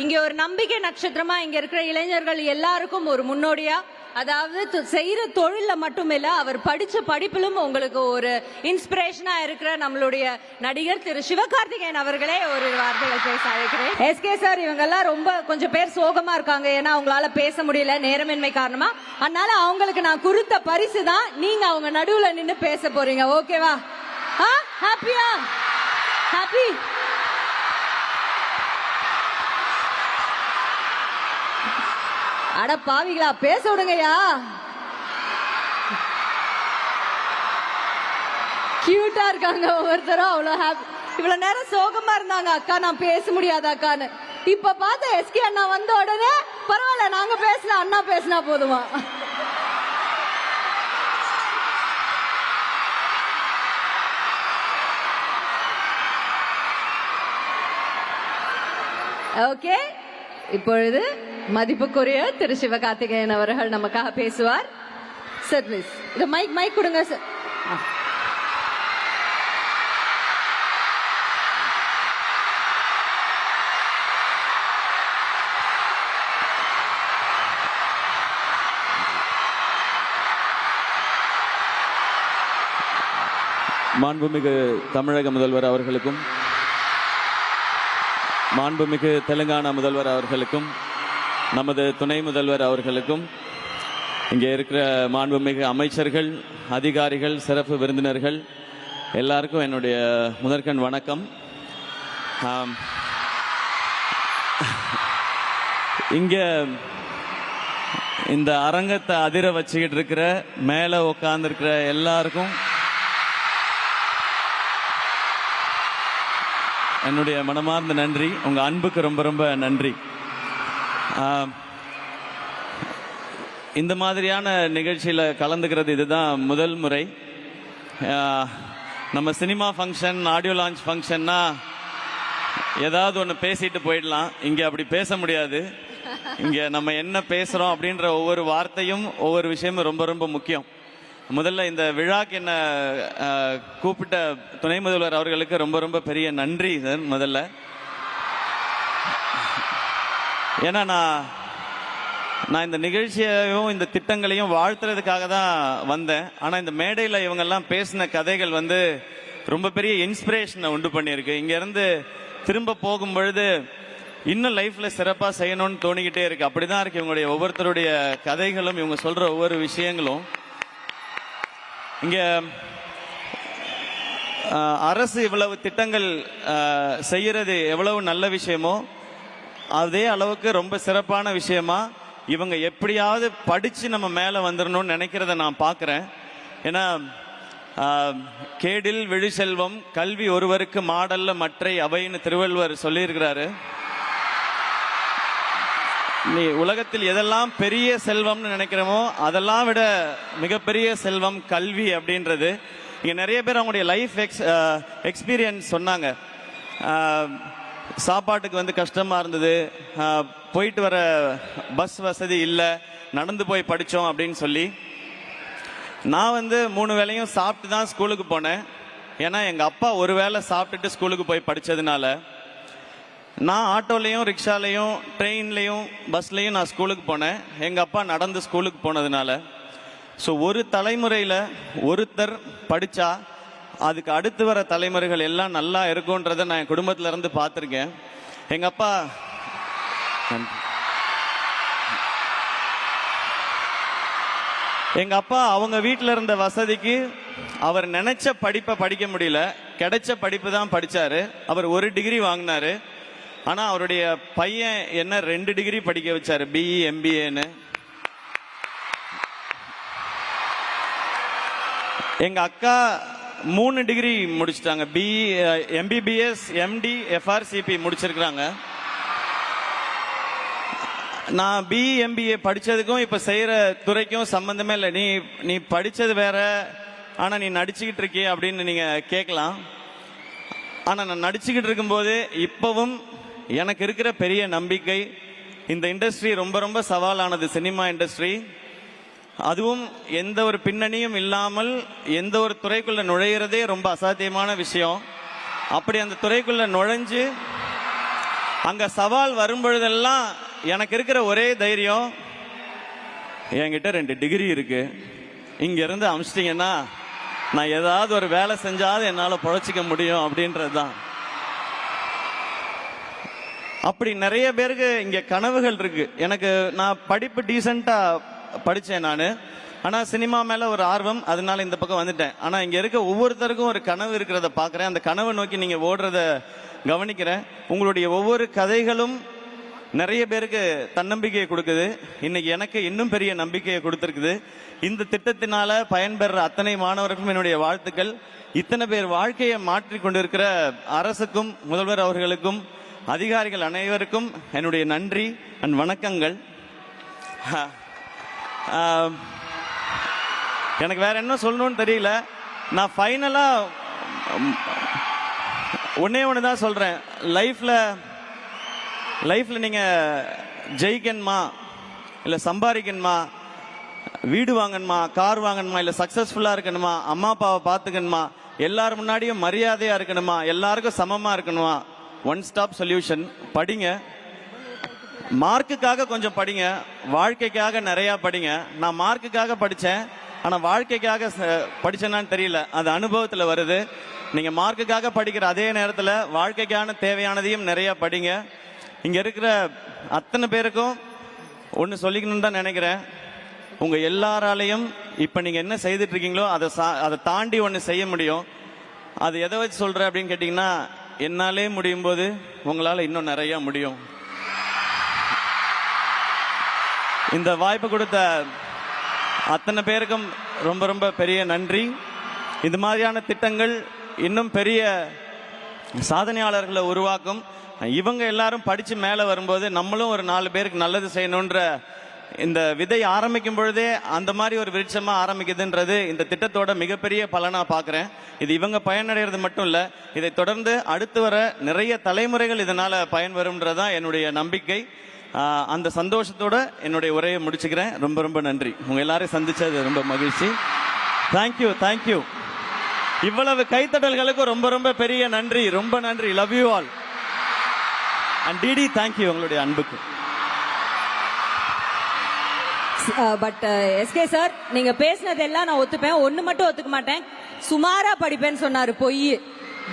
இங்க ஒரு நம்பிக்கை நட்சத்திரமா இங்க இருக்கிற இளைஞர்கள் எல்லாருக்கும் ஒரு முன்னோடியா, அதாவது செய்யற தொழில மட்டும் இல்ல, அவர் படிச்ச படிப்பிலும் உங்களுக்கு ஒரு இன்ஸ்பிரேஷனா இருக்கிற நம்மளுடைய நடிகர் திரு சிவகார்த்திகேயன் அவர்களே ஒரு வார்த்தைகள் பேச அழைக்கிறேன். எஸ்கே சார், இவங்க எல்லாம் ரொம்ப கொஞ்சம் பேர் சோகமா இருக்காங்க, ஏன்னா அவங்களால பேச முடியல நேரமின்மை காரணமா. அதனால அவங்களுக்கு நான் கொடுத்த பரிசு தான் நீங்க அவங்க நடுவுல நின்று பேச போறீங்க. ஓகேவா? ஹாப்பியா? ஹாப்பி? அட பாவிகளா, பேச விடுங்கயா. கியூட்டா இருக்காங்க ஒவ்வொருத்தரும். அவ்வளவு ஹாப்பி. இவ்வளவு நேரம் சோகமா இருந்தாங்க, அக்கா நான் பேச முடியாத அக்கான்னு. இப்ப பார்த்த எஸ்கே அண்ணா வந்த உடனே பரவாயில்ல, நாங்க பேசலாம், அண்ணா பேசினா போதுமா. ஓகே, இப்பொழுது மதிப்புக்குரிய திரு சிவகார்த்திகேயன் அவர்கள் நமக்காக பேசுவார். சார் ப்ளீஸ், இது மைக் கொடுங்க சார். மாண்புமிகு தமிழக முதல்வர் அவர்களுக்கும், மாண்புமிகு தெலுங்கானா முதல்வர் அவர்களுக்கும், நமது துணை முதல்வர் அவர்களுக்கும், இங்கே இருக்கிற மாண்புமிகு அமைச்சர்கள், அதிகாரிகள், சிறப்பு விருந்தினர்கள் எல்லாருக்கும் என்னுடைய முதற்கண் வணக்கம். இங்கே இந்த அரங்கத்தை அதிர வச்சுக்கிட்டு இருக்கிற, மேலே உட்கார்ந்துருக்கிற எல்லாருக்கும் என்னுடைய மனமார்ந்த நன்றி. உங்கள் அன்புக்கு ரொம்ப ரொம்ப நன்றி. இந்த மாதிரியான நிகழ்ச்சியில் கலந்துக்கிறது இதுதான் முதல் முறை. நம்ம சினிமா ஃபங்க்ஷன், ஆடியோ லான்ச் ஃபங்க்ஷன்னா ஏதாவது ஒன்று பேசிட்டு போயிடலாம். இங்கே அப்படி பேச முடியாது. இங்கே நம்ம என்ன பேசுகிறோம் அப்படின்ற ஒவ்வொரு வார்த்தையும் ஒவ்வொரு விஷயமும் ரொம்ப ரொம்ப முக்கியம். முதல்ல இந்த விழாக்கு என்ன கூப்பிட்ட துணை முதல்வர் அவர்களுக்கு ரொம்ப ரொம்ப பெரிய நன்றி சார். முதல்ல ஏன்னா நான் இந்த நிகழ்ச்சியையும் இந்த திட்டங்களையும் வாழ்த்துறதுக்காக தான் வந்தேன். ஆனால் இந்த மேடையில் இவங்கெல்லாம் பேசின கதைகள் ரொம்ப பெரிய இன்ஸ்பிரேஷனை உண்டு பண்ணியிருக்கு. இங்கேருந்து திரும்ப போகும் பொழுது இன்னும் லைஃப்பில் சிறப்பாக செய்யணும்னு தோணிக்கிட்டே இருக்கு. அப்படிதான் இருக்கு இவங்களுடைய ஒவ்வொருத்தருடைய கதைகளும், இவங்க சொல்கிற ஒவ்வொரு விஷயங்களும். இங்கே அரசு இவ்வளவு திட்டங்கள் செய்யறது எவ்வளவு நல்ல விஷயமோ அதே அளவுக்கு ரொம்ப சிறப்பான விஷயமா இவங்க எப்படியாவது படிச்சு நம்ம மேலே வந்துடணும்னு நினைக்கிறத நான் பார்க்குறேன். ஏன்னா கேடில் விழி செல்வம் கல்வி ஒருவருக்கு மாடல்ல மற்றை அவைன்னு திருவள்ளுவர் சொல்லியிருக்கிறாரு. நீ உலகத்தில் எதெல்லாம் பெரிய செல்வம்னு நினைக்கிறோமோ அதெல்லாம் விட மிகப்பெரிய செல்வம் கல்வி அப்படின்றது. இங்கே நிறைய பேர் அவங்களுடைய லைஃப் எக்ஸ்பீரியன்ஸ் சொன்னாங்க. சாப்பாட்டுக்கு கஷ்டமாக இருந்தது, போயிட்டு வர பஸ் வசதி இல்லை, நடந்து போய் படித்தோம் அப்படின்னு சொல்லி. நான் 3 வேளையும் சாப்பிட்டு தான் ஸ்கூலுக்கு போனேன். ஏன்னா எங்கள் அப்பா ஒரு வேளை சாப்பிட்டுட்டு ஸ்கூலுக்கு போய் படித்ததுனால நான் ஆட்டோலையும், ரிக்ஷாலையும், ட்ரெயின்லையும், பஸ்லையும் நான் ஸ்கூலுக்கு போனேன். எங்கள் அப்பா நடந்து ஸ்கூலுக்கு போனதுனால. ஸோ ஒரு தலைமுறையில் ஒருத்தர் படித்தா அதுக்கு அடுத்து வர தலைமுறைகள் எல்லாம் நல்லா இருக்கும்ன்றதை நான் என் குடும்பத்துல இருந்து பார்த்துருக்கேன். எங்க அப்பா அவங்க வீட்டில் இருந்த வசதிக்கு அவர் நினைச்ச படிப்பை படிக்க முடியல, கிடைச்ச படிப்பு தான் படிச்சாரு. அவர் 1 டிகிரி வாங்கினாரு. ஆனா அவருடைய பையன் என்ன 2 டிகிரி படிக்க வச்சாரு, பிஇ MBAன்னு. எங்க அக்கா 3 டிகிரி முடிச்சிட்டாங்க, பிஇ MBBS MD FRCP முடிச்சிருக்கிறாங்க. நான் பிஇ MBA படிச்சதுக்கும் இப்ப செய்யற துறைக்கும் சம்பந்தமே இல்லை. நீ படிச்சது வேற, ஆனா நீ நடிச்சுக்கிட்டு இருக்கிய அப்படின்னு நீங்க கேட்கலாம். ஆனா நான் நடிச்சுக்கிட்டு இருக்கும்போது இப்பவும் எனக்கு இருக்கிற பெரிய நம்பிக்கை, இந்த இண்டஸ்ட்ரி ரொம்ப ரொம்ப சவாலானது, சினிமா இண்டஸ்ட்ரி. அதுவும் எந்த ஒரு பின்னணியும் இல்லாமல் எந்த ஒரு துறைக்குள்ள நுழையிறதே ரொம்ப அசாத்தியமான விஷயம். அப்படி அந்த துறைக்குள்ள நுழைஞ்சு அங்க சவால் வரும்பொழுதெல்லாம் எனக்கு இருக்கிற ஒரே தைரியம், என்கிட்ட 2 டிகிரி இருக்கு, இங்க இருந்து அமிச்சிட்டீங்கன்னா நான் ஏதாவது ஒரு வேலை செஞ்சாவது என்னால பொழைச்சிக்க முடியும் அப்படின்றது தான். அப்படி நிறைய பேருக்கு இங்க கனவுகள் இருக்கு. எனக்கு நான் படிப்பு டீசெண்டா படிச்சேன் நான், ஆனா சினிமா மேல ஒரு ஆர்வம், அதனால இந்த பக்கம் வந்துட்டேன். ஆனா இங்க இருக்க ஒவ்வொருத்தருக்கும் ஒரு கனவு இருக்கிறத பாக்குறேன். அந்த கனவை நோக்கி நீங்க ஓடுறத கவனிக்கிறேன். உங்களுடைய ஒவ்வொரு கதைகளும் நிறைய பேருக்கு தன்னம்பிக்கையை கொடுக்குது. இன்னைக்கு எனக்கு இன்னும் பெரிய நம்பிக்கையை கொடுத்திருக்குது. இந்த திட்டத்தினால பயன்பெற அத்தனை மாணவருக்கும் என்னுடைய வாழ்த்துக்கள். இத்தனை பேர் வாழ்க்கையை மாற்றிக் கொண்டிருக்கிற அரசுக்கும் முதல்வர் அவர்களுக்கும் அதிகாரிகள் அனைவருக்கும் என்னுடைய நன்றி அண்ட் வணக்கங்கள். எனக்கு வேற என்ன சொல்லணும்னு தெரியல. நான் ஃபைனலா ஒன்னே ஒன்று தான் சொல்றேன். லைஃப்ல நீங்க ஜெயிக்கணுமா, இல்ல சம்பாதிக்கணுமா, வீடு வாங்கணுமா, கார் வாங்கணுமா, இல்ல சக்சஸ்ஃபுல்லா இருக்கணுமா, அம்மா அப்பாவை பார்த்துக்கணுமா, எல்லாரும் முன்னாடியும் மரியாதையா இருக்கணுமா, எல்லாருக்கும் சமமா இருக்கணுமா, ஒன் ஸ்டாப் சொல்யூஷன். படிங்க. மார்க்குக்காக கொஞ்சம் படிங்க, வாழ்க்கைக்காக நிறைய படிங்க. நான் மார்க்குக்காக படிச்சேன், ஆனா வாழ்க்கைக்காக படிச்சேனான்னு தெரியல. அது அனுபவத்துல வருது. நீங்க மார்க்குக்காக படிக்கிற அதே நேரத்துல வாழ்க்கைக்கான தேவையானதையும் நிறைய படிங்க. இங்க இருக்கிற அத்தனை பேருக்கும் ஒன்னு சொல்லிக்கணும்னு தான் நினைக்கிறேன். உங்க எல்லாராலையும் இப்ப நீங்க என்ன செய்துட்டு இருக்கீங்களோ அதை தாண்டி ஒன்னு செய்ய முடியும். அது எதை வச்சு சொல்ற அப்படின்னு கேட்டீங்கன்னா, என்னாலே முடியும் போது உங்களால இன்னும் நிறைய முடியும். இந்த வாய்ப்பு கொடுத்த அத்தனை பேருக்கும் ரொம்ப ரொம்ப பெரிய நன்றி. இது மாதிரியான திட்டங்கள் இன்னும் பெரிய சாதனையாளர்களை உருவாக்கும். இவங்க எல்லாரும் படிச்சு மேல வரும்போது நம்மளும் ஒரு 4 பேருக்கு நல்லது செய்யணும்ன்ற இந்த விதை ஆரம்பிக்கும் பொழுதே அந்த மாதிரி ஒரு விருட்சமா ஆரம்பிக்குதுன்றது இந்த திட்டத்தோட மிகப்பெரிய பலனா பாக்குறேன். இது இவங்க பயனடைகிறது மட்டும் இல்ல, இதை தொடர்ந்து அடுத்து வர நிறைய தலைமுறைகள் இதனால பயன்பெறும்ன்றதான் என்னுடைய நம்பிக்கை. அந்த சந்தோஷத்தோட என்னுடைய உரையை முடிச்சுக்கிறேன். ரொம்ப ரொம்ப நன்றி. உங்க எல்லாரையும் சந்திச்சது ரொம்ப மகிழ்ச்சி. Thank you thank you. இவ்வளவு கைத்தட்டல்களுக்கு ரொம்ப ரொம்ப பெரிய நன்றி. ரொம்ப நன்றி. Love you all. And DD thank you உங்களுடைய அன்புக்கு. பட் எஸ்கே சார், நீங்க பேசினதெல்லாம் நான் ஒத்துப்பேன். ஒண்ணு மட்டும் ஒத்துக்க மாட்டேன். சுமாரா படிப்பேன்னு சொன்னாரு. பொய்.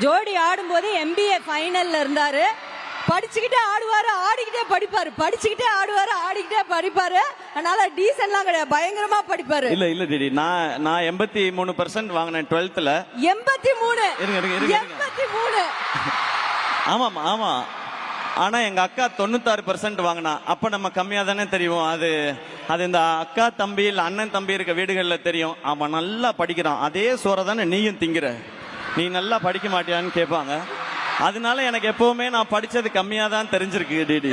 ஜோடி ஆடும்போது MBA ஃபைனல்ல இருந்தாரு. படிச்சுக்கிட்டே ஆடுவாரு, ஆடிக்கிட்டே படிப்பாரு, படிச்சுக்கிட்டே ஆடுவாரு, ஆடிக்கிட்டே படிப்பாரு. அதனால டீசன்ட்லாம் கிடையாது, பயங்கரமா படிப்பாரு. இல்ல இல்ல டிடி, நான் 83% வாங்கினேன் 12th. 83? இருங்க இருங்க இருங்க 83? ஆமாமா ஆமா. ஆனா எங்க அக்கா 96% வாங்கினா. அப்ப நம்ம கம்மியா தானே தெரியும். அது இந்த அக்கா தம்பி இல்ல அண்ணன் தம்பி இருக்க வீடுகள்ல தெரியும். அவன் நல்லா படிக்கிறான், அதே சோற தானே நீயும் திங்கிற, நீ நல்லா படிக்க மாட்டியான்னு கேட்பாங்க. அதனால எனக்கு எப்பவுமே நான் படிச்சது கம்மியா தான் தெரிஞ்சிருக்கு டிடி.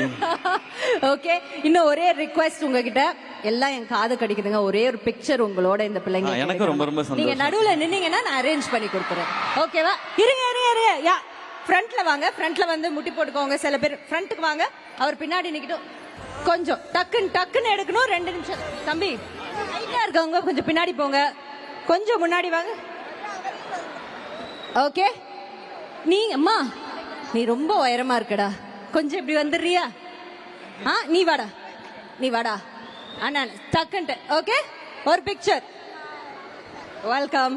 ஓகே, இன்னும் ஒரே ரிக்வெஸ்ட் உங்ககிட்ட. எல்லாம் என் காது கடிக்குதுங்க. ஒரே ஒரு பிக்சர் உங்களோட இந்த பிள்ளைங்க. எனக்கு ரொம்ப ரொம்ப சந்தோஷம். நீங்க நடுவுல நின்னீங்கன்னா நான் அரேஞ்ச் பண்ணி கொடுக்குறேன். ஓகேவா? இருங்க இருங்க இருங்க. யா, ஃப்ரண்ட்ல வாங்க. ஃப்ரண்ட்ல வந்து முட்டி போட்டுக்கோங்க. சில பேர் ஃப்ரண்ட்டுக்கு வாங்க. அவர் பின்னாடி நிக்கட்டும். கொஞ்சம் டக்குன்னு எடுக்கணும். 2 நிமிஷம். தம்பி ஹைட்டா இருக்கவங்க கொஞ்சம் பின்னாடி போங்க. கொஞ்சம் முன்னாடி வாங்க. ஓகே. நீ அம்மா, நீ ரொம்ப உயரமா இருக்கடா, கொஞ்சம் இப்படி வந்துடுறியா? நீ வாடா அண்ணா, டக்குன்ட்டு. ஓகே, ஒரு பிக்சர். வெல்கம்.